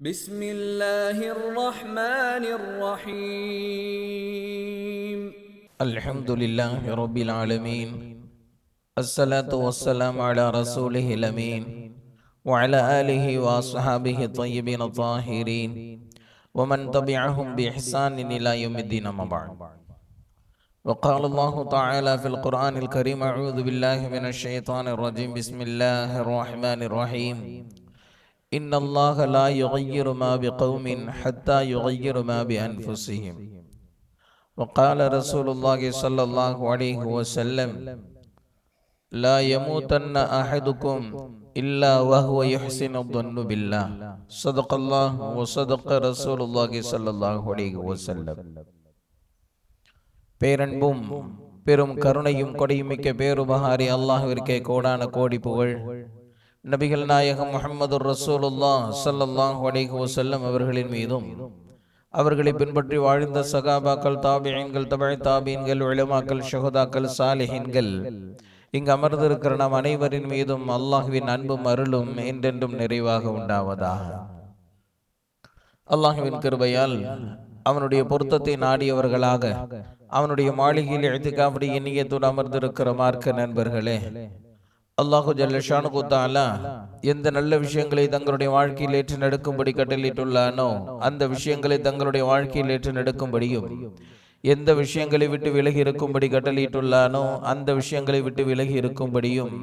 بسم الله الرحمن الرحيم الحمد لله رب العالمين الصلاة والسلام على رسوله الأمين وعلى آله وأصحابه الطيبين الطاهرين ومن تبعهم بإحسان إلى يوم الدين أما بعد. وقال الله تعالى في القرآن الكريم: أعوذ بالله من الشيطان الرجيم، بسم الله الرحمن الرحيم. إن الله لا يغير ما بقوم حتى يغير ما بأنفسهم. وقال رسول الله صلى الله عليه وسلم: لا يموتن أحدكم إلا وهو يحسن الظن بالله. صدق الله وصدق رسول الله صلى الله عليه وسلم. பேரன்பும் பெரும் கருணையும் கொடையுமிக்க பேருபகாரி அல்லாஹ்விற்கே கோடான கோடி புகழ். நபிகள் நாயகம் முஹம்மது ரசூலுல்லாஹ் ஸல்லல்லாஹு அலைஹி வஸல்லம் அவர்களின் மீதும் அவர்களை பின்பற்றி வாழ்ந்த சகாபாக்கள், தாபிஈன்கள், தபை தாபீன்கள், உலமாக்கள், ஷுஹதாக்கள், சாலிஹீன்கள், இங்கு அமர்ந்திருக்கிற நாம் அனைவரின் மீதும் அல்லாஹ்வின் அன்பும் அருளும் என்றென்றும் நிறைவாக உண்டாவதாக. அல்லாஹ்வின் கிருபையால் அவனுடைய பொருத்தத்தை நாடியவர்களாக அவனுடைய மாளிகையில் இஅ்திகாஃப் நிய்யத்தோடு அமர்ந்திருக்கிற மார்க்க நண்பர்களே, அல்லாஹு ஜல்ல ஷானுஹு தஆலா எந்த நல்ல விஷயங்களை தங்களுடைய வாழ்க்கையில் ஏற்று நடக்கும்படி கட்டளையிட்டுள்ளானோ அந்த விஷயங்களை தங்களுடைய வாழ்க்கையில் ஏற்று நடக்கும்படியும், எந்த விஷயங்களை விட்டு விலகி இருக்கும்படி கட்டளையிட்டுள்ளானோ அந்த விஷயங்களை விட்டு விலகி இருக்கும்படியும்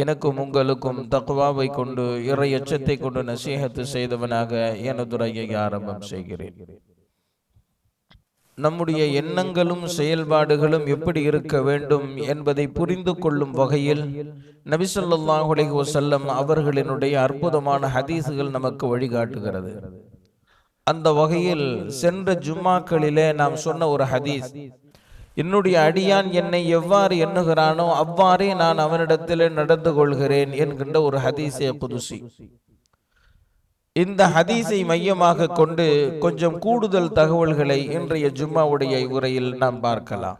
எனக்கும் உங்களுக்கும் தக்வாவை கொண்டு இறை அச்சத்தை கொண்டு நசீஹத்து செய்தவனாக எனது உரையை ஆரம்பம் செய்கிறேன். நம்முடைய எண்ணங்களும் செயல்பாடுகளும் எப்படி இருக்க வேண்டும் என்பதை புரிந்து கொள்ளும் வகையில் நபி ஸல்லல்லாஹு அலைஹி வஸல்லம் அவர்களினுடைய அற்புதமான ஹதீஸுகள் நமக்கு வழிகாட்டுகிறது. அந்த வகையில் சென்ற ஜும்மாக்களிலே நாம் சொன்ன ஒரு ஹதீஸ், என்னுடைய அடியான் என்னை எவ்வாறு எண்ணுகிறானோ அவ்வாறே நான் அவனிடத்திலே நடந்து கொள்கிறேன் என்கின்ற ஒரு ஹதீஸே குதுசி. இந்த ஹதீஸை மையமாக கொண்டு கொஞ்சம் கூடுதல் தகவல்களை இன்றைய ஜும்மாவுடைய உரையில் நாம் பார்க்கலாம்.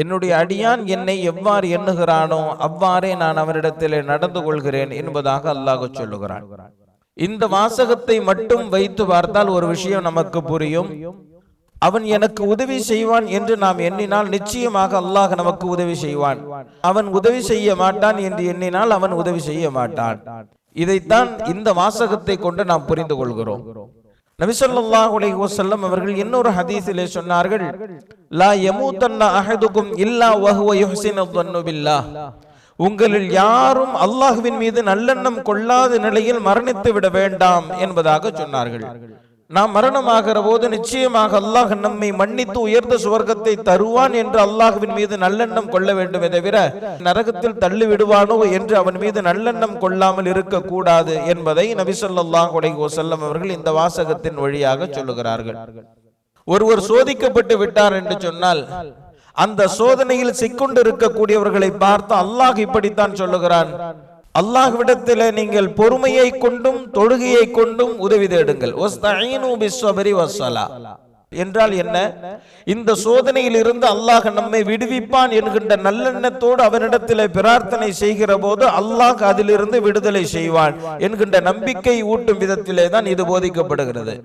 என்னுடைய அடியான் என்னை எவ்வாறு எண்ணுகிறானோ அவ்வாறே நான் அவரிடத்திலே நடந்து கொள்கிறேன் என்பதாக அல்லாஹ் சொல்லுகிறான். இந்த வாசகத்தை மட்டும் வைத்து பார்த்தால் ஒரு விஷயம் நமக்கு புரியும். அவன் எனக்கு உதவி செய்வான் என்று நாம் எண்ணினால் நிச்சயமாக அல்லாஹ் நமக்கு உதவி செய்வான். அவன் உதவி செய்ய மாட்டான் என்று எண்ணினால் அவன் உதவி செய்ய மாட்டான். இதைத்தான் இந்த வாசகத்தை கொண்டு நாம் புரிந்து கொள்கிறோம். நபி ஸல்லல்லாஹு அலைஹி வஸல்லம் அவர்கள் இன்னொரு ஹதீஸிலே சொன்னார்கள், லா யமூதன்ன அஹதுகும் இல்லா வஹுவ யுஹ்சினு ظن பில்லாஹ். உங்களில் யாரும் அல்லாஹ்வின் மீது நல்லெண்ணம் கொள்ளாத நிலையில் மரணித்து விட வேண்டாம் என்பதாக சொன்னார்கள். நாம் மரணமாகிற போது நிச்சயமாக அல்லாஹ் நம்மை மன்னித்து உயர்ந்த சுவர்க்கத்தை தருவான் என்று அல்லாஹ்வின் மீது நல்லெண்ணம் கொள்ள வேண்டுமே தவிர நரகத்தில் தள்ளி விடுவானோ என்று அவன் மீது நல்லெண்ணம் கொள்ளாமல் இருக்கக்கூடாது என்பதை நபி ஸல்லல்லாஹு அலைஹி வஸல்லம் அவர்கள் இந்த வாசகத்தின் வழியாக சொல்லுகிறார்கள். ஒருவர் சோதிக்கப்பட்டு விட்டார் என்று சொன்னால் அந்த சோதனையில் சிக்கொண்டு இருக்கக்கூடியவர்களை பார்த்து அல்லாஹ் இப்படித்தான் சொல்லுகிறான், அல்லாஹ்விடத்திலே நீங்கள் பொறுமையை கொண்டும் தொழுகையை கொண்டும் உதவி தேடுங்கள். வஸ்தஈனு பிஸ்ஸப்ரி வஸ்ஸலா என்றால் என்ன? இந்த சோதனையில் இருந்து அல்லாஹ் நம்மை விடுவிப்பான் என்கின்ற நல்லெண்ணத்தோடு அவனிடத்திலே பிரார்த்தனை செய்கிற போது அல்லாஹ் அதிலிருந்து விடுதலை செய்வான் என்கின்ற நம்பிக்கை ஊட்டும் விதத்திலே தான் இது போதிக்கப்படுகிறது.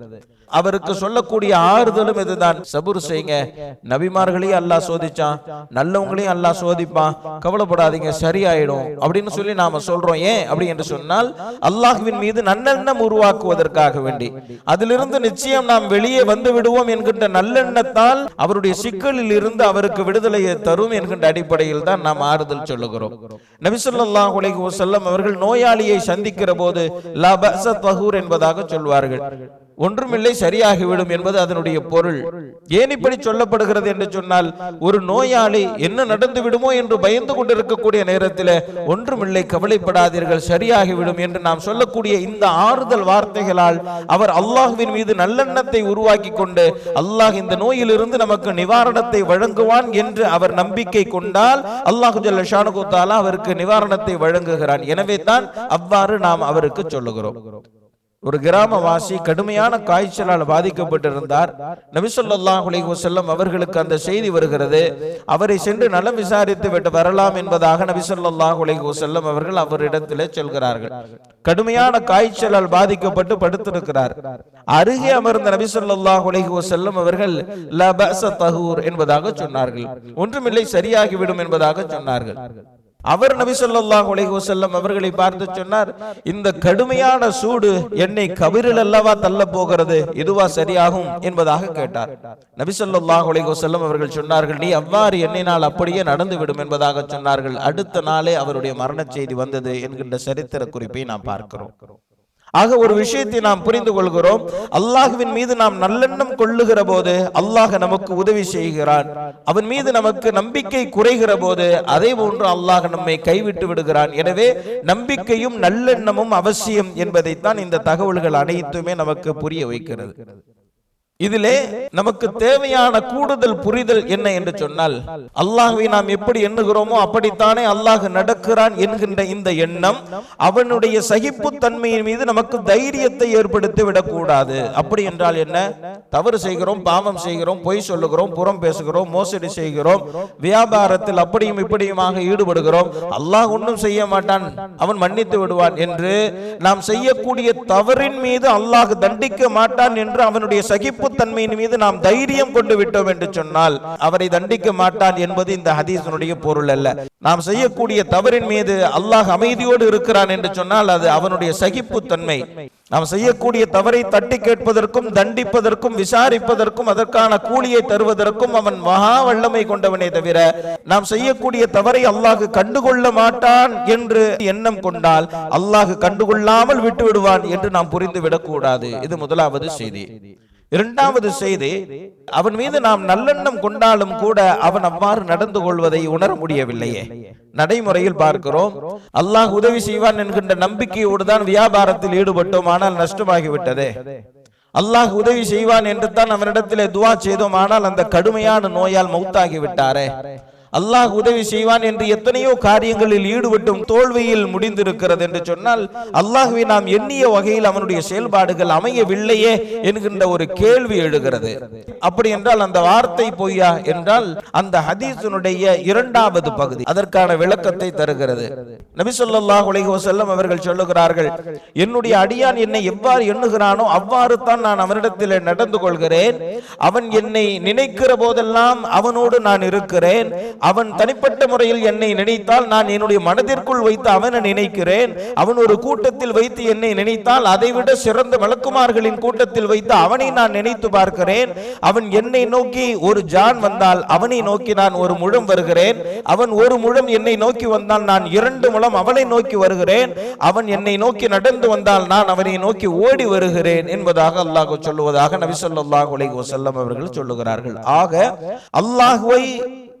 அவருக்கு சொல்லக்கூடிய ஆறுதலும் இதுதான், சபூர் செய்யுங்க. நபிமார்களையும் அல்லாஹ் சோதிச்சான், நல்லவங்களையும் அல்லாஹ் சோதிப்பான், கவலைப்படாதீங்க, சரியாயிடும் அப்படின்னு சொல்லி நாம சொல்றோம். ஏன் அப்படி என்று சொன்னால் அல்லாஹ்வின் மீது நல்லெண்ணம் உருவாக்குவதற்காக வேண்டி, அதிலிருந்து நிச்சயம் நாம் வெளியே வந்து விடுவோம் என்கின்ற நல்லெண்ணத்தால் அவருடைய சிக்கலில் இருந்து அவருக்கு விடுதலையை தரும் என்கின்ற அடிப்படையில் தான் நாம் ஆறுதல் சொல்லுகிறோம். நபி ஸல்லல்லாஹு அலைஹி வஸல்லம் அவர்கள் நோயாளியை சந்திக்கிற போது லா பஅஸ தஹூர் என்பதாக சொல்வார்கள். ஒன்றுமில்லை, சரியாகிவிடும் என்பது அதனுடைய பொருள். ஏன் இப்படி சொல்லப்படுகிறது என்று சொன்னால், ஒரு நோயாளி என்ன நடந்து விடுமோ என்று பயந்து கொண்டிருக்கக்கூடிய நேரத்தில் ஒன்றுமில்லை, கவலைப்படாதீர்கள், சரியாகிவிடும் என்று நாம் சொல்லக்கூடிய இந்த ஆறுதல் வார்த்தைகளால் அவர் அல்லாஹ்வின் மீது நல்லெண்ணத்தை உருவாக்கி கொண்டு அல்லாஹ் இந்த நோயிலிருந்து நமக்கு நிவாரணத்தை வழங்குவான் என்று அவர் நம்பிக்கை கொண்டால் அல்லாஹ் ஜல்ல ஷானுஹு தஆலா அவருக்கு நிவாரணத்தை வழங்குகிறான். எனவே தான் அவ்வாறு நாம் அவருக்கு சொல்லுகிறோம். ஒரு கிராமவாசி கடுமையான காய்ச்சலால் பாதிக்கப்பட்டிருந்தார். நபி ஸல்லல்லாஹு அலைஹி வஸல்லம் அவர்களுக்கு அந்த செய்தி வருகிறது. அவரை சென்று நலம் விசாரித்து விட்டு வரலாம் என்பதாக நபி ஸல்லல்லாஹு அலைஹி வஸல்லம் அவர்கள் அவரிடத்திலே செல்கிறார்கள். கடுமையான காய்ச்சலால் பாதிக்கப்பட்டு படுத்திருக்கிறார். அருகே அமர்ந்த நபி ஸல்லல்லாஹு அலைஹி வஸல்லம் அவர்கள் லா பஅஸ தஹூர் என்பதாக சொன்னார்கள். ஒன்றுமில்லை, சரியாகிவிடும் என்பதாக சொன்னார்கள். அவர் நபி ஸல்லல்லாஹு அலைஹி வஸல்லம் அவர்களை பார்த்து சொன்னார், இந்த கடுமையான சூடு என்னை கபிரில் அல்லவா தள்ள போகிறது, இதுவா சரியாகும் என்பதாக கேட்டார். நபி ஸல்லல்லாஹு அலைஹி வஸல்லம் அவர்கள் சொன்னார்கள், நீ அவ்வாறு எண்ணினால் அப்படியே நடந்துவிடும் என்பதாக சொன்னார்கள். அடுத்த நாளே அவருடைய மரண செய்தி வந்தது என்கின்ற சரித்திர குறிப்பை நாம் பார்க்கிறோம். ஆக ஒரு விஷயத்தை நாம் புரிந்து கொள்கிறோம், அல்லாஹ்வின் மீது நாம் நல்லெண்ணம் கொள்ளுகிற போது அல்லாஹ் நமக்கு உதவி செய்கிறான். அவன் மீது நமக்கு நம்பிக்கை குறைகிற போது அதே போன்று அல்லாஹ் நம்மை கைவிட்டு விடுகிறான். எனவே நம்பிக்கையும் நல்லெண்ணமும் அவசியம் என்பதைத்தான் இந்த தகவல்கள் அனைத்துமே நமக்கு புரிய வைக்கிறது. இதிலே நமக்கு தேவையான கூடுதல் புரிதல் என்ன என்று சொன்னால், அல்லாஹ்வை நாம் எப்படி எண்ணுகிறோமோ அப்படித்தானே அல்லாஹ் நடக்கிறான் என்கின்ற இந்த எண்ணம் அவனுடைய சகிப்புத்தன்மையின் மீது நமக்கு தைரியத்தை ஏற்படுத்தி விடக்கூடாது. அப்படி என்றால் என்ன? தவறு செய்கிறோம், பாவம் செய்கிறோம், பொய் சொல்லுகிறோம், புறம் பேசுகிறோம், மோசடி செய்கிறோம், வியாபாரத்தில் அப்படியும் இப்படியுமாக ஈடுபடுகிறோம், அல்லாஹ் ஒன்றும் செய்ய மாட்டான், அவன் மன்னித்து விடுவான் என்று நாம் செய்யக்கூடிய தவறின் மீது அல்லாஹ் தண்டிக்க மாட்டான் என்று அவனுடைய சகிப்பு தன்மையின் மீது நாம் தைரியம் கொண்டு விட்டோம் என்று சொன்னால் அவரை தண்டிக்க மாட்டான் என்பது இந்த ஹதீஸினுடைய பொருள் அல்ல. நாம் செய்யக்கூடிய தவறின் மீது அல்லாஹ் அமைதியோடு இருக்கிறான் என்று சொன்னால் அது அவனுடைய சகிப்பு தன்மை. நாம் செய்யக்கூடிய தவறை தட்டி கேட்பதற்கும் தண்டிப்பதற்கும் விசாரிப்பதற்கும் அதற்கான கூலியை தருவதற்கும் அவன் மகா வல்லமை கொண்டவனே தவிர நாம் செய்யக்கூடிய தவறை அல்லாஹ் கண்டுகொள்ள மாட்டான் என்று எண்ணம் கொண்டால் அல்லாஹ் கண்டுகொள்ளாமல் விட்டு விடுவான் என்று நாம் புரிந்துவிடக் கூடாது. இது முதலாவது செய்தி. இரண்டாவது செய்தி, அவன் மீது நாம் நல்லெண்ணம் கொண்டாலும் கூட அவன் அவ்வாறு நடந்து கொள்வதை உணர முடியவில்லையே. நடைமுறையில் பார்க்கிறோம், அல்லாஹ் உதவி செய்வான் என்கின்ற நம்பிக்கையோடு தான் வியாபாரத்தில் ஈடுபட்டோம், ஆனால் நஷ்டமாகிவிட்டதே. அல்லாஹ் உதவி செய்வான் என்று தான் அவனிடத்திலே துவா செய்தோம், ஆனால் அந்த கடுமையான நோயால் மௌத்தாகிவிட்டாரே. அல்லாஹ் உதவி செய்வான் என்று எத்தனையோ காரியங்களில் ஈடுபட்டும் தோல்வியில் முடிந்திருக்கிறது என்று சொன்னால் அல்லாஹ்வை நாம் எண்ணிய வகையில் அவனுடைய செயல்பாடுகள் அமையவில்லையே என்கின்ற ஒரு கேள்வி எழுகிறது. அப்படி என்றால் அந்த வார்த்தை பொய்யா என்றால் அந்த ஹதீஸினுடைய இரண்டாவது பகுதி அதற்கான விளக்கத்தை தருகிறது. நபி ஸல்லல்லாஹு அலைஹி வஸல்லம் அவர்கள் சொல்லுகிறார்கள், என்னுடைய அடியான் என்னை எவ்வாறு எண்ணுகிறானோ அவ்வாறு தான் நான் அவனிடத்தில் நடந்து கொள்கிறேன். அவன் என்னை நினைக்கிற போதெல்லாம் அவனோடு நான் இருக்கிறேன். அவன் தனிப்பட்ட முறையில் என்னை நினைத்தால் நான் என்னுடைய மனதிற்குள் வைத்து அவனை நினைக்கிறேன். அவன் ஒரு கூட்டத்தில் வைத்து என்னை நினைத்தால் அதைவிட சிறந்த மலக்குமார்களின் கூட்டத்தில் வைத்து அவனை நான் நினைத்து பார்க்கிறேன். அவன் என்னை நோக்கி ஒரு ஜான் வந்தால் அவனை நோக்கி நான் ஒரு முழம் வருகிறேன். அவன் ஒரு முழம் என்னை நோக்கி வந்தால் நான் 2 முழம் அவனை நோக்கி வருகிறேன். அவன் என்னை நோக்கி நடந்து வந்தால் நான் அவனை நோக்கி ஓடி வருகிறேன் என்பதாக அல்லாஹ் சொல்லுவதாக நபி ஸல்லல்லாஹு அலைஹி வஸல்லம் அவர்கள் சொல்லுகிறார்கள். ஆக அல்லாஹ்வை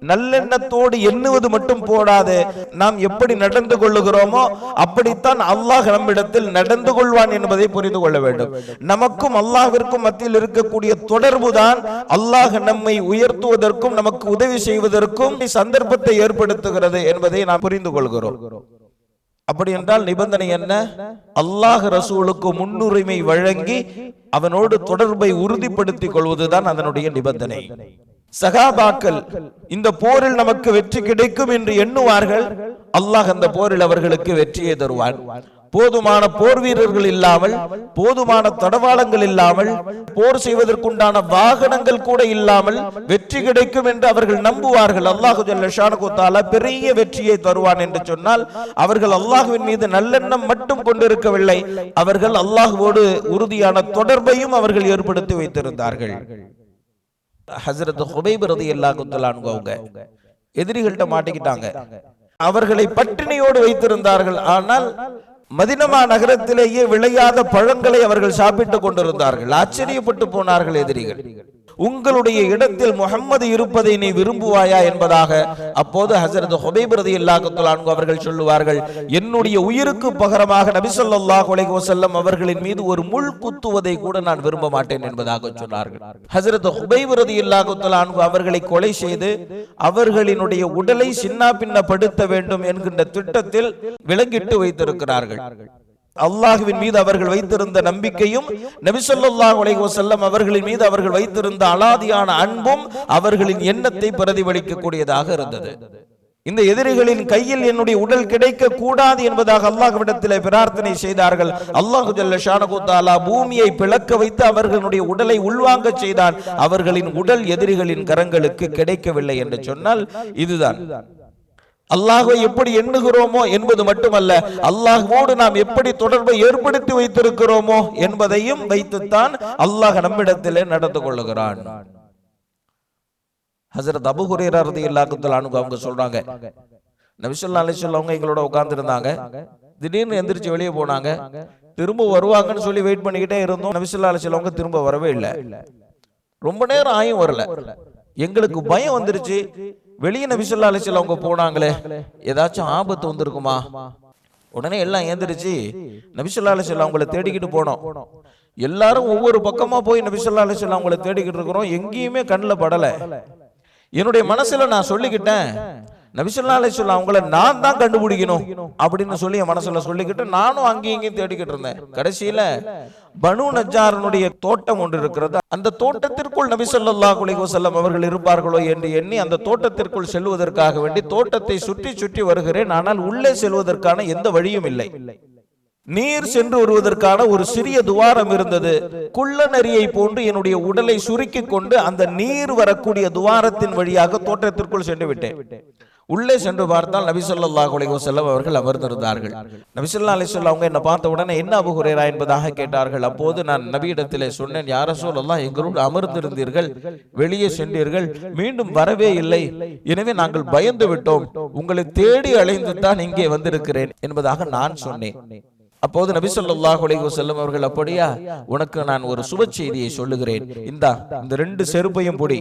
நல்லெண்ணத்தோடு எண்ணுவது மட்டும் போடாது, நாம் எப்படி நடந்து கொள்ளுகிறோமோ அப்படித்தான் அல்லாஹ் நம்மிடத்தில் நடந்து கொள்வான் என்பதை புரிந்து கொள்ள வேண்டும். நமக்கும் அல்லாஹ்விற்கும் மத்தியில் இருக்கக்கூடிய தொடர்புதான் அல்லாஹ் நம்மை உயர்த்துவதற்கும் நமக்கு உதவி செய்வதற்கும் சந்தர்ப்பத்தை ஏற்படுத்துகிறது என்பதை நாம் புரிந்து கொள்கிறோம். அப்படி என்றால் நிபந்தனை என்ன? அல்லாஹ் ரசூலுக்கு முன்னுரிமை வழங்கி அவனோடு தொடர்பை உறுதிப்படுத்திக் கொள்வதுதான் அதனுடைய நிபந்தனை. சகாபாக்கள் இந்த போரில் நமக்கு வெற்றி கிடைக்கும் என்று எண்ணுவார்கள். அல்லாஹ் அந்த போரில் அவர்களுக்கு வெற்றியை தருவான். போதுமான போர் வீரர்கள் இல்லாமல், போதுமான தடவாளங்கள் இல்லாமல், போர் செய்வதற்குண்டான வாகனங்கள் கூட இல்லாமல் வெற்றி கிடைக்கும் என்று அவர்கள் நம்புவார்கள். அல்லாஹு ஜல்ல ஷானஹு தஆலா பெரிய வெற்றியை தருவான் என்று சொன்னால் அவர்கள் அல்லாஹ்வின் மீது நல்லெண்ணம் மட்டும் கொண்டிருக்கவில்லை, அவர்கள் அல்லாஹ்வோடு உறுதியான தொடர்பையும் அவர்கள் ஏற்படுத்தி வைத்திருந்தார்கள். ஹஜ்ரத் ஹுபைப் ரலியல்லாஹு தஆலா அவங்க எதிரிகள்ட்ட மாட்டிக்கிட்டாங்க. அவர்களை பட்டினியோடு வைத்திருந்தார்கள். ஆனால் மதீனா நகரத்திலேயே விளையாத பழங்களை அவர்கள் சாப்பிட்டுக் கொண்டிருந்தார்கள். ஆச்சரியப்பட்டு போனார்கள் எதிரிகள். உங்களுடைய இடத்தில் முஹம்மது இருப்பதை நீ விரும்புவாயா என்பதாக அப்போது ஹஜ்ரத் ஹுபைப் ரலியல்லாஹு தஆலா அவர்கள் சொல்லுவார்கள், என்னுடைய உயிருக்கு பகரமாக நபி ஸல்லல்லாஹு அலைஹி வஸல்லம் அவர்களின் மீது ஒரு முள் குத்துவதை கூட நான் விரும்ப மாட்டேன் என்பதாக சொன்னார்கள். ஹஜ்ரத் ஹுபைப் ரலியல்லாஹு தஆலா அவர்களை கொலை செய்து அவர்களினுடைய உடலை சின்னாபின்னப்படுத்த வேண்டும் என்கின்ற திட்டத்தில் விலங்கிட்டு வைத்திருக்கிறார்கள். அல்லாஹ்வின் மீது அவர்கள் வைத்திருந்த நம்பிக்கையும் நபி ஸல்லல்லாஹு அலைஹி வஸல்லம் அவர்களின் மீது அவர்கள் வைத்திருந்த அலாதியான அன்பும் அவர்களின் எண்ணத்தை பிரதிபலிக்கக்கூடியதாக இருந்தது. இந்த எதிரிகளின் கையில் என்னுடைய உடல் கிடைக்க கூடாது என்பதாக அல்லாஹ்விடத்திலே பிரார்த்தனை செய்தார்கள். அல்லாஹு ஜல்ல ஷானஹு தஆலா பூமியை பிளக்க வைத்து அவர்களுடைய உடலை உள்வாங்க செய்தான். அவர்களின் உடல் எதிரிகளின் கரங்களுக்கு கிடைக்கவில்லை என்று சொன்னால் இதுதான் அல்லாஹ்வை எப்படி எண்ணுகிறோமோ என்பது மட்டுமல்ல, அல்லாஹ்வோடு நாம் எப்படி தொடர்பை ஏற்படுத்தி வைத்திருக்கிறோமோ என்பதையும் வைத்துத்தான் அல்லாஹ் நம்மிடத்திலே நடந்து கொள்ளுகிறான். ஹஜ்ரத் அபூ ஹுரைரா ரலியல்லாஹு தஆலா அன்ஹு அவங்க சொல்றாங்க, நபி ஸல்லல்லாஹு அலைஹி வஸல்லம் அவங்க எங்களோட உட்கார்ந்து இருந்தாங்க. திடீர்னு எந்திரிச்சு வெளியே போனாங்க. திரும்ப வருவாங்கன்னு சொல்லி வெயிட் பண்ணிக்கிட்டே இருந்தோம். நபி ஸல்லல்லாஹு அலைஹி வஸல்லம் அவங்க திரும்ப வரவே இல்லை. ரொம்ப நேரம் ஆயும் வரல. எங்களுக்கு பயம் வந்துருச்சு. வெளியே நபி ஸல்லல்லாஹு அலைஹி வஸல்லம் அவங்க போனாங்களே, ஏதாச்சும் ஆபத்து வந்திருக்குமா? உடனே எல்லாம் எந்திரிச்சு நபி ஸல்லல்லாஹு அலைஹி வஸல்லம் அவங்கள தேடிக்கிட்டு போனோம். எல்லாரும் ஒவ்வொரு பக்கமா போய் நபி ஸல்லல்லாஹு அலைஹி வஸல்லம் அவங்கள தேடிக்கிட்டு இருக்கிறோம். எங்கேயுமே கண்ணில் படல. என்னுடைய மனசுல நான் சொல்லிக்கிட்டேன், நபி ஸல்லல்லாஹு அலைஹி வஸல்லம் அவங்கள நான் தான் கண்டுபிடிக்கணும் அப்படின்னு சொல்லி என் மனசுல சொல்லிக்கிட்டு நானும் அங்கேயும் இங்கேயும் தேடிக்கிட்டு இருந்தேன். கடைசியில பனு நஜ்ஜாரனுடைய தோட்டம் ஒன்று இருக்கிறது. அந்த தோட்டத்திற்குள் நபி ஸல்லல்லாஹு அலைஹி வஸல்லம் அவர்கள் இருப்பார்களோ என்று எண்ணி அந்த தோட்டத்திற்குள் செல்வதற்காக வேண்டி தோட்டத்தை சுற்றி சுற்றி வருகிறேன். ஆனால் உள்ளே செல்வதற்கான எந்த வழியும் இல்லை. நீர் சென்று வருவதற்கான ஒரு சிறிய துவாரம் இருந்தது. குள்ள நரியை போன்று என்னுடைய உடலை சுருக்கி கொண்டு அந்த நீர் வரக்கூடிய துவாரத்தின் வழியாக தோட்டத்திற்குள் சென்று விட்டேன். உள்ளே சென்று பார்த்தால் நபி ஸல்லல்லாஹு அலைஹி வஸல்லம் அவர்கள் அமர்ந்திருந்தார்கள். நபி ஸல்லல்லாஹு அலைஹி வஸல்லம் அவங்க என்ன பார்த்த உடனே என்ன அபூ ஹுரைரா என்பதாக கேட்டார்கள். அப்போது நான் நபியிடத்திலே சொன்னேன், யா ரசூலல்லாஹ், எங்களோடு அமர்ந்திருந்தீர்கள், வெளியே சென்றீர்கள், மீண்டும் வரவே இல்லை. எனவே நாங்கள் பயந்து விட்டோம். உங்களை தேடி அலைந்து தான் இங்கே வந்திருக்கிறேன் என்பதாக நான் சொன்னேன். அப்போது நபி ஸல்லல்லாஹு அலைஹி வஸல்லம் அவர்கள், அப்படியா, உனக்கு நான் ஒரு சுப செய்தியை சொல்லுகிறேன். இந்த ரெண்டு செருப்பையும் பொடி.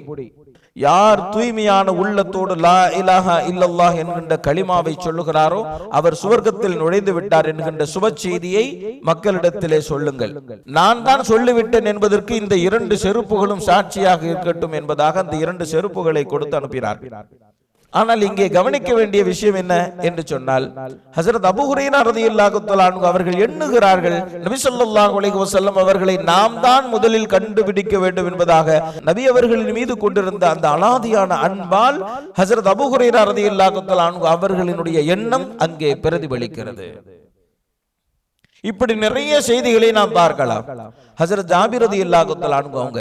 யார் தூய்மையான உள்ளத்தோடு லா இலாஹா இல்லல்லாஹ் என்கின்ற கலிமாவை சொல்லுகிறாரோ அவர் சுவர்க்கத்தில் நுழைந்து விட்டார் என்கின்ற சுப செய்தியை மக்களிடத்திலே சொல்லுங்கள். நான் தான் சொல்லிவிட்டேன் என்பதற்கு இந்த இரண்டு செருப்புகளும் சாட்சியாக இருக்கட்டும் என்பதாக அந்த இரண்டு செருப்புகளை கொடுத்து அனுப்பினார். ஆனால் இங்கே கவனிக்க வேண்டிய விஷயம் என்ன என்று சொன்னால், ஹஜ்ரத் அபூ ஹுரைரா ரலியல்லாஹு தஆலா அன்ஹு அவர்கள் எண்ணுகிறார்கள், நபி ஸல்லல்லாஹு அலைஹி வஸல்லம் அவர்களை நாம் தான் முதலில் கண்டுபிடிக்க வேண்டும் என்பதாக. நபி அவர்களின் மீது கொண்டிருந்த அந்த அலாதியான அன்பால் ஹஜ்ரத் அபூ ஹுரைரா ரலியல்லாஹு தஆலா அன்ஹு அவர்களினுடைய எண்ணம் அங்கே பிரதிபலிக்கிறது. இப்படி நிறைய செய்திகளை நாம் பார்க்கலாம். ஹஜ்ரத் ஜாபிர் ரலியல்லாஹு தஆலா அன்ஹு அவங்க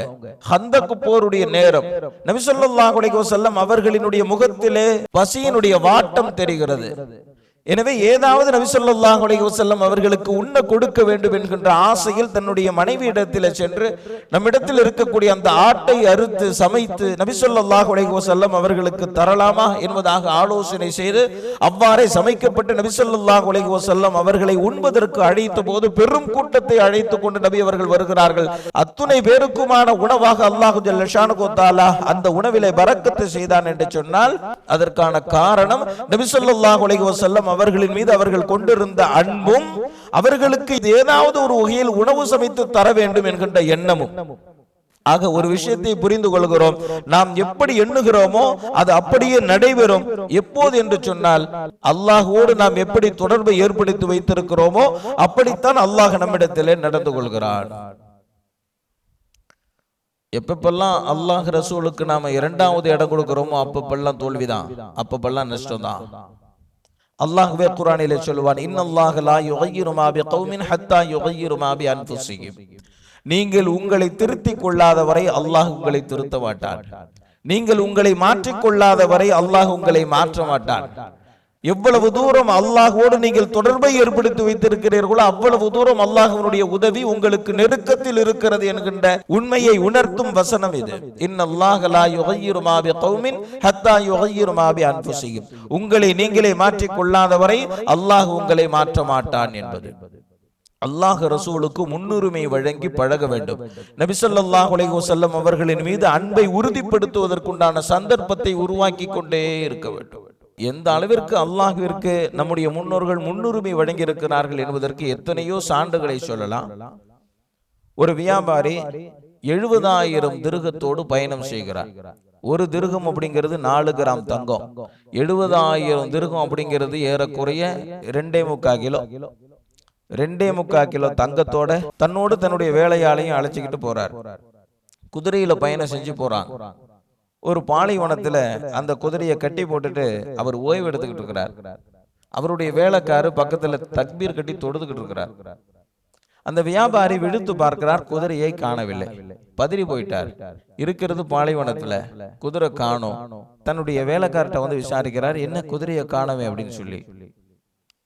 ஹந்தக் போருடைய நேரம் நபி ஸல்லல்லாஹு அலைஹி வஸல்லம் அவர்களினுடைய முகத்திலே பசியினுடைய வாட்டம் தெரிகிறது. எனவே ஏதாவது நபி ஸல்லல்லாஹு அலைஹி வஸல்லம் அவர்களுக்கு உண்ண கொடுக்க வேண்டும் என்கின்ற ஆசையில் தன்னுடைய மனைவியிடத்தில் சென்று நம்மிடத்தில் இருக்கக்கூடிய அந்த ஆட்டை அறுத்து சமைத்து நபி ஸல்லல்லாஹு அலைஹி வஸல்லம் அவர்களுக்கு தரலாமா என்பதாக ஆலோசனை செய்து அவ்வாறே சமைக்கப்பட்டு நபி ஸல்லல்லாஹு அலைஹி வஸல்லம் அவர்களை உண்பதற்கு அழைத்த போது பெரும் கூட்டத்தை அழைத்துக் கொண்டு நபி அவர்கள் வருகிறார்கள். அத்துணை பேருக்குமான உணவாக அல்லாஹு ஜல்ல ஷானஹு தஆலா அந்த உணவிலே பரக்கத்து செய்தான் என்று சொன்னால் அதற்கான காரணம் நபி ஸல்லல்லாஹு அலைஹி வஸல்லம் அவர்களின் மீது அவர்கள் கொண்டிருந்த அன்பும் அவர்களுக்கு ஏதாவது ஒரு வகையில் உணவு சமைத்து தர வேண்டும் என்கின்ற எண்ணமும். ஆக ஒரு விஷயத்தை புரிந்து கொள்கிறோம், நாம் எப்படி எண்ணுகிறோமோ அது அப்படியே நடைபெறும். எப்போது என்று சொன்னால் அல்லாஹ்வோடு நாம் எப்படி தொடர்பை ஏற்படுத்தி வைத்திருக்கிறோமோ அப்படித்தான் அல்லாஹ் நம்மிடத்திலே நடந்து கொள்கிறான். எப்பப்பெல்லாம் அல்லாஹ் ரசூலுக்கு நாம இரண்டாவது இடம் கொடுக்கிறோமோ அப்பப்பெல்லாம் தோல்விதான், அப்பப்பெல்லாம் நஷ்டம் தான். அல்லாஹ்வே குர்ஆனிலே சொல்வான், இன்னல்லாஹ லா யுகையிரு மா பிகௌமின் ஹத்தா யுகையிரு மா பி அன்ஃபுஸிஹிம். நீங்கள் உங்களை திருத்திக் கொள்ளாத வரை அல்லாஹ் உங்களை திருத்த மாட்டான். நீங்கள் உங்களை மாற்றிக் கொள்ளாத வரை அல்லாஹ் உங்களை மாற்ற மாட்டான். எவ்வளவு தூரம் அல்லாஹ்வோடு நீங்கள் தொடர்பை ஏற்படுத்தி வைத்திருக்கிறீர்களோ அவ்வளவு தூரம் அல்லாஹ்வுடைய உதவி உங்களுக்கு நெருக்கத்தில் இருக்கிறது என்கின்ற உண்மையை உணர்த்தும் வசனம் இது. இன்னல்லாஹ லா யுகையிரு மா பிகௌமின் ஹத்தா யுகையிரு மா பி அன்ஃபுஸிஹிம். உங்களை நீங்களே மாற்றிக் கொள்ளாத வரை அல்லாஹ் உங்களை மாற்ற மாட்டான் என்பது. அல்லாஹ் ரசூலுக்கு முன்னுரிமை வழங்கி பழக வேண்டும். நபி ஸல்லல்லாஹு அலைஹி வஸல்லம் அவர்களின் மீது அன்பை உறுதிப்படுத்துவதற்குண்டான சந்தர்ப்பத்தை உருவாக்கி கொண்டே இருக்க வேண்டும். எந்த அளவிற்கு அல்லாஹ்விற்கு நம்முடைய முன்னோர்கள் முன்னுரிமை வழங்கி இருக்கிறார்கள் என்பதற்கு எத்தனையோ சான்றுகளை சொல்லலாம். ஒரு வியாபாரி 70,000 திருகத்தோடு பயணம் செய்கிறார். ஒரு திருகம் அப்படிங்கிறது 4 கிராம் தங்கம். 70,000 திருகம் அப்படிங்கிறது ஏறக்குறைய 2.25 கிலோ. 2.25 கிலோ தங்கத்தோட தன்னோடு தன்னுடைய வேலையாளையும் அழைச்சிக்கிட்டு போறார். குதிரையில பயணம் செஞ்சு போறாங்க. ஒரு பாலைவனத்துல அந்த குதிரையை கட்டி போட்டுட்டு அவர் ஓய்வு எடுத்துக்கிட்டு இருக்கிறார். அவருடைய வேலைக்காரு பக்கத்துல தக்பீர் கட்டி தொடுத்துக்கிட்டு இருக்கிறார். அந்த வியாபாரி விழுத்து பார்க்கிறார், குதிரையை காணவில்லை. பதறி போயிட்டார். இருக்கிறது பாலைவனத்துல, குதிரை காணோம். தன்னுடைய வேலைக்கார்ட்ட வந்து விசாரிக்கிறார், என்ன குதிரையை காணவே அப்படின்னு சொல்லி.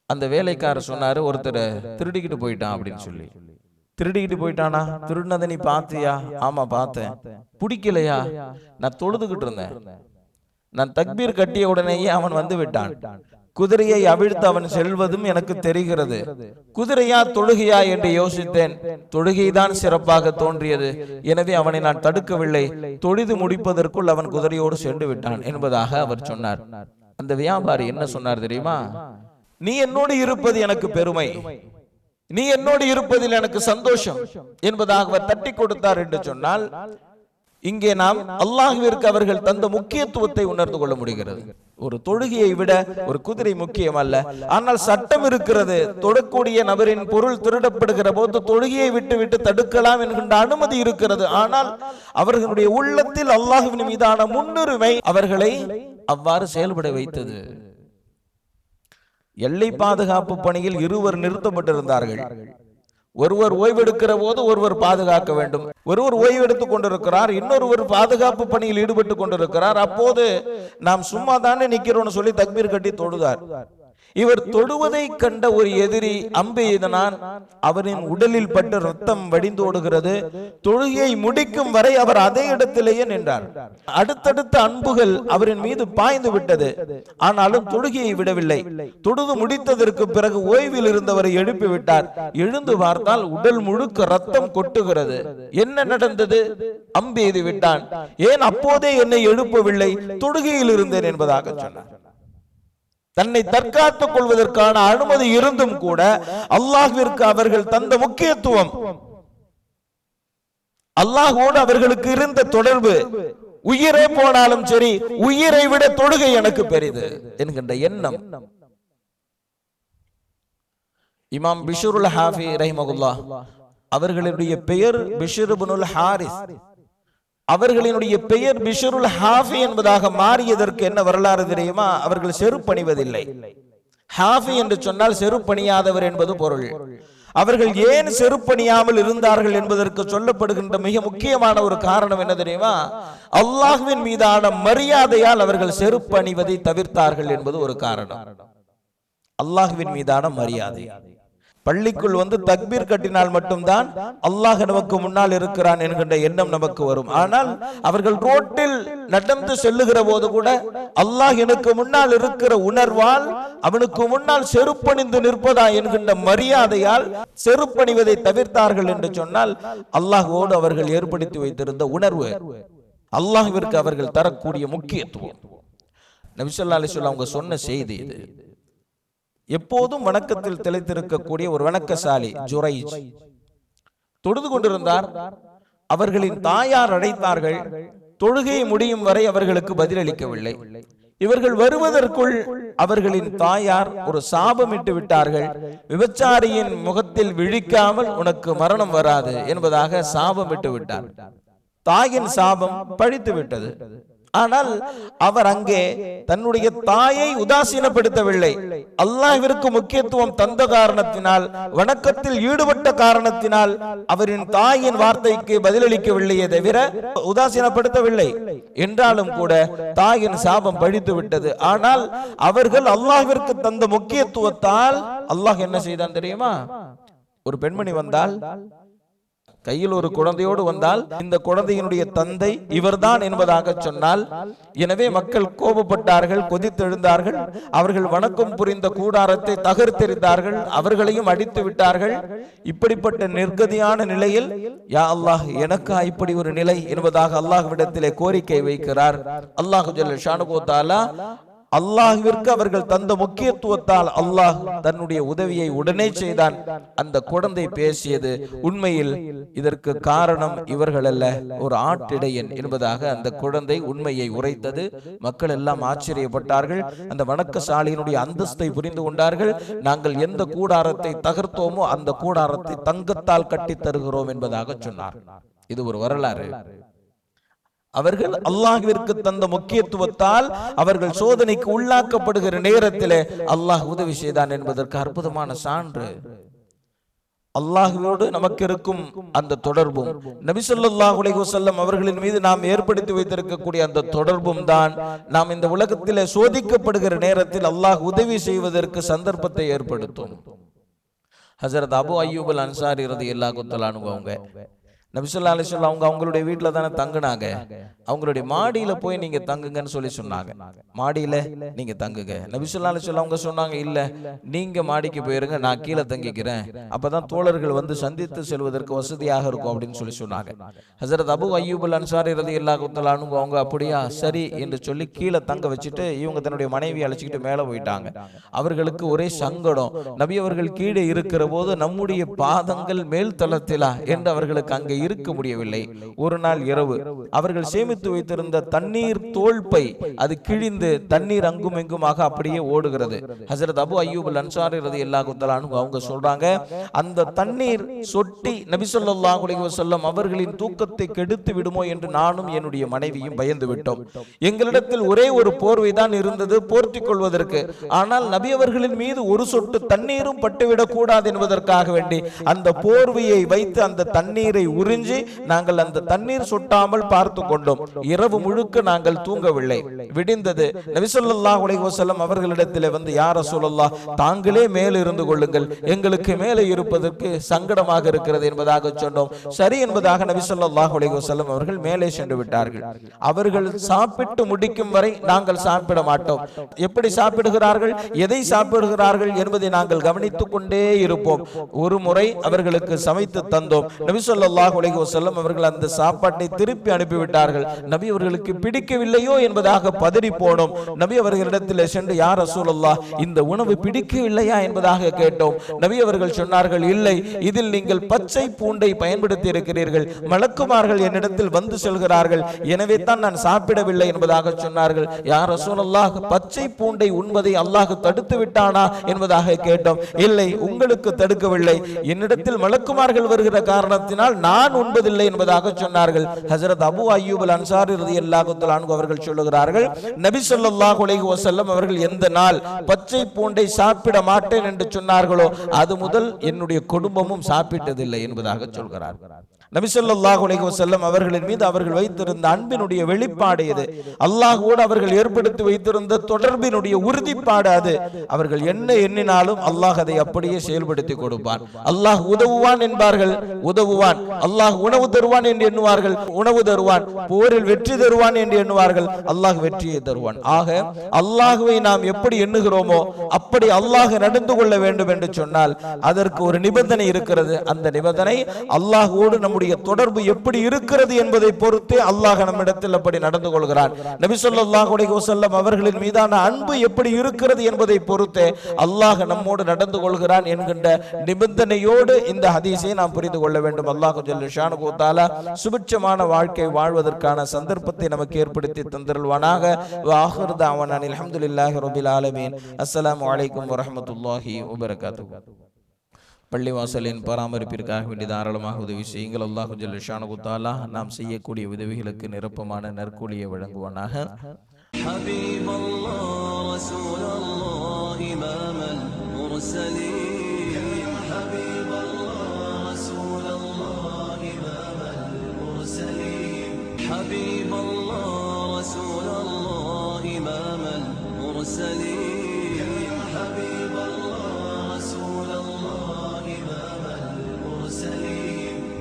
அந்த வேலைக்காரர் சொன்னாரு, ஒருத்தர் திருடிக்கிட்டு போயிட்டான் அப்படின்னு சொல்லி. திருடிக்கிட்டு போயிட்டானா? திருடினதை நீ பாத்தியா? ஆமா பார்த்தேன். பிடிக்கலையா? நான் தொழுதுகிட்டு இருந்தேன். நான் தக்பீர் கட்டிய உடனேயே அவன் வந்து விட்டான். குதிரையை அவிழ்த்து அவன் செல்வதும் எனக்கு தெரிகிறது. குதிரையா தொழுகையா என்று யோசித்தேன். தொழுகைதான் சிறப்பாக தோன்றியது. எனவே அவனை நான் தடுக்கவில்லை. தொழுது முடிப்பதற்குள் அவன் குதிரையோடு சென்று விட்டான் என்பதாக அவர் சொன்னார். அந்த வியாபாரி என்ன சொன்னார் தெரியுமா? நீ என்னோடு இருப்பது எனக்கு பெருமை, நீ என்னோடு இருப்பதில் எனக்கு சந்தோஷம் என்பதாக அவர் தட்டி கொடுத்தார் என்று சொன்னால், இங்கே நாம் அல்லாஹ்விற்கு அவர்கள் தந்த முக்கியத்துவத்தை உணர்ந்து கொள்ள முடிகிறது. ஒரு தொழுகையை விட ஒரு குதிரை முக்கியம் அல்ல. ஆனால் சட்டம் இருக்கிறது. தொடக்கூடிய நபரின் பொருள் திருடப்படுகிற போது தொழுகையை விட்டு விட்டு தடுக்கலாம் என்கின்ற அனுமதி இருக்கிறது. ஆனால் அவர்களுடைய உள்ளத்தில் அல்லாஹ்வின் மீதான முன்னுரிமை அவர்களை அவ்வாறு செயல்பட வைத்தது. எல்லை பாதுகாப்பு பணியில் இருவர் நிறுத்தப்பட்டிருந்தார்கள். ஒருவர் ஓய்வெடுக்கிற போது ஒருவர் பாதுகாக்க வேண்டும். ஒருவர் ஓய்வெடுத்துக் கொண்டிருக்கிறார், இன்னொருவர் பாதுகாப்பு பணியில் ஈடுபட்டு கொண்டிருக்கிறார். அப்போது நாம் சும்மா தானே நிக்கிறோம்னு சொல்லி தக்பீர் கட்டி தொழுதார். இவர் தொடுவதை கண்ட ஒரு எதிரி அம்பு எய்தனான். அவரின் உடலில் பட்டு ரத்தம் வடிந்தோடுகிறது. தொழுகையை முடிக்கும் வரை அவர் அதே இடத்திலேயே நின்றார். அடுத்தடுத்த அம்புகள் அவரின் மீது பாய்ந்து விட்டது. ஆனாலும் தொழுகையை விடவில்லை. தொழுது முடித்ததற்கு பிறகு ஓய்வில் இருந்தவரை எழுப்பி விட்டார். எழுந்து பார்த்தால் உடல் முழுக்க ரத்தம் கொட்டுகிறது. என்ன நடந்தது? அம்பு எய்து விட்டான். ஏன் அப்போதே என்னை எழுப்பவில்லை? தொழுகையில் இருந்தேன் என்பதாக சொன்னார். தன்னை தற்காத்துக் கொள்வதற்கான அனுமதி இருந்தும் கூட அல்லாஹ்விற்கு அவர்கள் தந்த முக்கியத்துவம், அல்லாஹ்வோடு அவர்களுக்கு இருந்த தொடர்பு, உயிரே போனாலும் சரி உயிரை விட தொழுகை எனக்கு பெரிது என்கின்ற எண்ணம். இமாம் பிஷ்ருல் ஹாஃபி ரஹிமஹுல்லாஹ் அவர்களுடைய பெயர் பிஷ்ர் இப்னுல் ஹாரிஸ். அவர்களினுடைய பெயர் பிஷ்ருல் ஹாஃபி என்பதாக மாறியதற்கு என்ன வரலாறு தெரியுமா? அவர்கள் செருப்பணிவதில்லை. ஹாஃபி என்று சொன்னால் செருப்பணியாதவர் என்பது பொருள். அவர்கள் ஏன் செருப்பணியாமல் இருந்தார்கள் என்பதற்கு சொல்லப்படுகின்ற மிக முக்கியமான ஒரு காரணம் என்ன தெரியுமா? அல்லாஹ்வின் மீதான மரியாதையால் அவர்கள் செருப்பணிவதை தவிர்த்தார்கள் என்பது ஒரு காரணம். அல்லாஹ்வின் மீதான மரியாதை. பள்ளிக்குள் வந்து தக்பீர் கட்டினால் மட்டும்தான் அல்லாஹ் நமக்கு முன்னால் இருக்கிறான் என்கின்ற எண்ணம் நமக்கு வரும். ஆனால் அவர்கள் ரோட்டில் நடந்து செல்லுகிற போது கூட அல்லாஹ் எனக்கு முன்னால் இருக்கிற உணர்வால் அவனுக்கு முன்னால் செருப்பணிந்து நிற்பதா என்கின்ற மரியாதையால் செருப்பணிவதை தவிர்த்தார்கள் என்று சொன்னால் அல்லாஹ்வோடு அவர்கள் ஏற்படுத்தி வைத்திருந்த உணர்வு, அல்லாஹ்விற்கு அவர்கள் தரக்கூடிய முக்கியத்துவம். நபி ஸல்லல்லாஹு அலைஹி வஸல்லம் அவங்க சொன்ன செய்தி இது. எப்போதும் வணக்கத்தில் திளைத்திருக்கக்கூடிய ஒரு வணக்கசாலி ஜுரைஜ் தொழுது கொண்டிருந்தார். அவர்களின் தாயார் அழைத்தார்கள். தொழுகை முடியும் வரை அவர்களுக்கு பதிலளிக்கவில்லை. இவர்கள் வருவதற்குள் அவர்களின் தாயார் ஒரு சாபமிட்டு விட்டார்கள். விபச்சாரியின் முகத்தில் விழிக்காமல் உனக்கு மரணம் வராது என்பதாக சாபமிட்டு விட்டார். தாயின் சாபம் பழித்து விட்டது. ஆனால் அவர் அங்கே தன்னுடைய தாயை உதாசீனப்படுத்தவில்லை. அல்லாஹ்விற்கு முக்கியத்துவம் தந்த காரணத்தினால், வணக்கத்தில் ஈடுபட்ட காரணத்தினால் அவரின் தாயின் வார்த்தைக்கு பதிலளிக்கவில்லையே தவிர உதாசீனப்படுத்தவில்லை. என்றாலும் கூட தாயின் சாபம் பழித்து விட்டது. ஆனால் அவர்கள் அல்லாஹ்விற்கு தந்த முக்கியத்துவத்தால் அல்லாஹ் என்ன செய்தான் தெரியுமா? ஒரு பெண்மணி வந்தால், கையில் ஒரு குழந்தையோடு வந்தால், இந்த குழந்தையினுடைய தந்தை இவர்தான் என்பதாக சொன்னால், எனவே மக்கள் கோபப்பட்டார்கள், கொதித்தெழுந்தார்கள். அவர்கள் வணக்கம் புரிந்த கூடாரத்தை தகர்த்தெறிந்தார்கள், அவர்களையும் அடித்து விட்டார்கள். இப்படிப்பட்ட நிர்கதியான நிலையில் யா அல்லாஹ் எனக்கா இப்படி ஒரு நிலை என்பதாக அல்லாஹ்விடத்திலே கோரிக்கை வைக்கிறார். அல்லாஹ் ஜல்ல ஷானுஹு வ தஆலா அல்லாஹ்விற்கு அவர்கள் தந்த முக்கியத்துவத்தால் அல்லாஹ் தன்னுடைய உதவியை உடனே செய்தான். அந்த குழந்தை பேசியது. உண்மையில் இதற்கு காரணம் இவர்கள் அல்ல, ஒரு ஆட்டிடையன் என்பதாக அந்த குழந்தை உண்மையை உரைத்தது. மக்கள் எல்லாம் ஆச்சரியப்பட்டார்கள். அந்த வணக்கசாலியினுடைய அந்தஸ்தை புரிந்து கொண்டார்கள். நாங்கள் எந்த கூடாரத்தை தகர்த்தோமோ அந்த கூடாரத்தை தங்கத்தால் கட்டி தருகிறோம் என்பதாக சொன்னார். இது ஒரு வரலாறு. அவர்கள் அல்லாஹ்விற்கு தந்த முக்கியத்துவத்தால் அவர்கள் சோதனைக்கு உள்ளாக்கப்படுகிற நேரத்திலே அல்லாஹ் உதவி செய்தான் என்பதற்கு அற்புதமான சான்று. அல்லாஹ்வோடு நமக்கு இருக்கும் அந்த தொடர்பும், நபி ஸல்லல்லாஹு அலைஹி வஸல்லம் அவர்களின் மீது நாம் ஏற்படுத்தி வைத்திருக்கக்கூடிய அந்த தொடர்பும் தான் நாம் இந்த உலகத்திலே சோதிக்கப்படுகிற நேரத்தில் அல்லாஹ் உதவி செய்வதற்கு சந்தர்ப்பத்தை ஏற்படுத்தும். ஹஜரத் அபு அய்யூப் அல் அன்சாரி ரலியல்லாஹு தஆலா அன்ஹு நபி ஸல்லல்லாஹு அலைஹி வஸல்லம் அவங்களுடைய வீட்டுல தானே தங்குனாங்க. அவங்களுடைய மாடியில போய் நீங்க தங்குங்கன்னு சொல்லி சொன்னாங்க. மாடியில நீங்க தங்குங்க. நபி ஸல்லல்லாஹு அலைஹி வஸல்லம் அவங்க சொன்னாங்க, இல்ல நீங்க மாடிக்கு போயிருங்க, நான் கீழே தங்கிக்கிறேன், அப்பதான் தோழர்கள் வந்து சந்தித்து செல்வதற்கு வசதியாக இருக்கும் அப்படின்னு சொல்லி சொன்னாங்க. ஹஜரத் அபு அய்யூப் அல் அன்சாரி ரலியல்லாஹு தஆலா அன்ஹு அவங்க அப்படியா சரி என்று சொல்லி கீழே தங்க வச்சுட்டு இவங்க தன்னுடைய மனைவி அழைச்சிக்கிட்டு மேல போயிட்டாங்க. அவர்களுக்கு ஒரே சங்கடம். நபி அவர்கள் கீழே இருக்கிற போது நம்முடைய பாதங்கள் மேல் தளத்திலா என்று அவர்களுக்கு அங்கே இருக்க முடியவில்லை. ஒரு நாள் இரவு அவர்கள் சேமித்து வைத்திருந்த தண்ணீர் தோல்பை அது கிழிந்து தண்ணீர் அங்கும் எங்குமாக அப்படியே ஓடுகிறது. ஹஜரத் அபு அய்யூப் அல் அன்சாரி ரலியல்லாஹு தஆலா அன்ஹு அவங்க சொல்றாங்க, அந்த தண்ணீர் சொட்டி நபி ஸல்லல்லாஹு அலைஹி வஸல்லம் அவர்களின் தூக்கத்தை கெடுத்து விடுமோ என்று நானும் என்னுடைய மனைவியும் பயந்து விட்டோம். எங்களிடத்தில் ஒரே ஒரு போர்வை தான் இருந்தது போர்த்திக் கொள்வதற்கு. ஆனால் நபி அவர்களின் மீது ஒரு சொட்டு தண்ணீரும் பட்டுவிடக் கூடாது என்பதற்காக வேண்டி அந்த போர்வையை வைத்து அந்த தண்ணீரை உறிஞ்சி நாங்கள் அந்த தண்ணீர் சொட்டாமல் பார்த்து கொண்டோம். இரவு முழுக்க நாங்கள் தூங்கவில்லை. விடிந்தது. நபி ஸல்லல்லாஹு அலைஹி வஸல்லம் அவர்களிடத்தில் வந்து, யா ரசூலல்லாஹ், தாங்களே மேலே இருந்து கொள்ளுங்கள், எங்களுக்கு மேலே இருப்பதற்கு சங்கடமாக இருக்கிறது என்பதாக சொன்னோம். சரி என்பதாக நபி ஸல்லல்லாஹு அலைஹி வஸல்லம் அவர்கள் மேலே சென்று விட்டார்கள். அவர்கள் சாப்பிட்டு முடிக்கும் வரை நாங்கள் சாப்பிட மாட்டோம். எப்படி சாப்பிடுகிறார்கள், எதை சாப்பிடுகிறார்கள் என்பதை நாங்கள் கவனித்துக் கொண்டே இருப்போம். ஒரு முறை அவர்களுக்கு சமைத்து தந்தோம். நபி ஸல்லல்லாஹு அலைஹி வஸல்லம் அவர்கள் அந்த சாப்பாட்டை திருப்பி அனுப்பிவிட்டார்கள். நபி அவர்களுக்கு பிடிக்கவில்லையோ என்பதாக பதறி போனோம். நபி அவர்களிடத்தில் சென்று, யா ரசூலல்லாஹ், இந்த உணவு பிடிக்கவில்லையா என்பதாக கேட்டோம். நபி அவர்கள் சொன்னார்கள், இல்லை, இதில் நீங்கள் பச்சை பூண்டை பயன்படுத்தி இருக்கிறீர்கள், மலக்குமார்கள் என்னிடத்தில் வந்து செல்கிறார்கள், எனவே தான் நான் சாப்பிடவில்லை என்பதாக சொன்னார்கள். யா ரசூலல்லாஹ், பச்சை பூண்டை உண்பதை அல்லாஹ் தடுத்து விட்டானா என்பதாக கேட்டோம். இல்லை, உங்களுக்கு தடுக்கவில்லை, என்னிடத்தில் மலக்குமார்கள் வருகிற காரணத்தினால் நான் உண்பதில்லை என்பதாக சொன்னார்கள். ஹஜரத் அபு அய்யூப் அல் அன்சாரி ரலியல்லாஹு தஆலா அன்ஹு அவர்கள் சொல்லுகிறார்கள், நபி ஸல்லல்லாஹு அலைஹி வஸல்லம் அவர்கள் எந்த நாள் பச்சை பூண்டை சாப்பிட மாட்டேன் என்று சொன்னார்களோ அது முதல் என்னுடைய குடும்பமும் சாப்பிட்டதில்லை என்பதாக சொல்கிறார்கள். நபி ஸல்லல்லாஹு அலைஹி வஸல்லம் அவர்களின் மீது அவர்கள் வைத்திருந்த அன்பினுடைய வெளிப்பாடு இது. அல்லாஹ்வோடு அவர்கள் ஏற்படுத்தி வைத்திருந்த தொடர்பினுடைய உறுதிப்பாடு அது. அவர்கள் என்ன எண்ணினாலும் அல்லாஹ் அதை அப்படியே செயல்படுத்தி கொடுப்பான். அல்லாஹ் உதவுவான் என்பார்கள், உதவுவான். அல்லாஹ் உணவு தருவான் என்று எண்ணுவார்கள், உணவு தருவான். போரில் வெற்றி தருவான் என்று எண்ணுவார்கள், அல்லாஹ் வெற்றியை தருவான். ஆக அல்லாஹ்வை நாம் எப்படி எண்ணுகிறோமோ அப்படி அல்லாஹ் நடந்து கொள்ள வேண்டும் என்று சொன்னால் அதற்கு ஒரு நிபந்தனை இருக்கிறது. அந்த நிபந்தனை அல்லாஹ்வோடு நம்முடைய தொடர்பு எப்படி இருக்கிறது என்பதை பொறுத்தே அல்லாஹ் நம்மிடத்தில் அப்படி நடந்து கொள்கிறான். நபி ஸல்லல்லாஹு அலைஹி வஸல்லம் அவர்களின் மீதான அன்பு எப்படி இருக்கிறது என்பதை பொறுத்தே அல்லாஹ் நம்மோடு நடந்து கொள்கிறான் என்கின்ற நிபந்தனையோடு இந்த ஹதீஸை நாம் புரிந்து கொள்ள வேண்டும். அல்லாஹ் ஜல்ல ஷானுஹு வ தஆலா சுபிட்சமான வாழ்க்கை வாழ்வதற்கான சந்தர்ப்பத்தை நமக்கு ஏற்படுத்தி தந்தருள்வானாக. வ ஆகிரு தஅவானா அல்ஹம்துலில்லாஹி ரப்பில் ஆலமீன். அஸ்ஸலாமு அலைக்கும் வ ரஹ்மத்துல்லாஹி வ பரகாத்துஹு. பள்ளிவாசலின் பராமரிப்பிற்காக வேண்டிய தாராளமாக உதவி செய்யுங்கள். அல்லாஹ் ஜல்ல ஷானுஹு வ தஆலா நாம் செய்யக்கூடிய உதவிகளுக்கு நிரப்பமான நற்கூலியை வழங்குவானாக. ஹபீபல்லாஹ் ரசூலல்லாஹ் இமாமல் முர்சலீன். ஹபீபல்லாஹ் ரசூலல்லாஹ் இமாமல் முர்சலீன். ஹபீபல்லாஹ் ரசூலல்லாஹ் இமாமல் முர்சலீன்.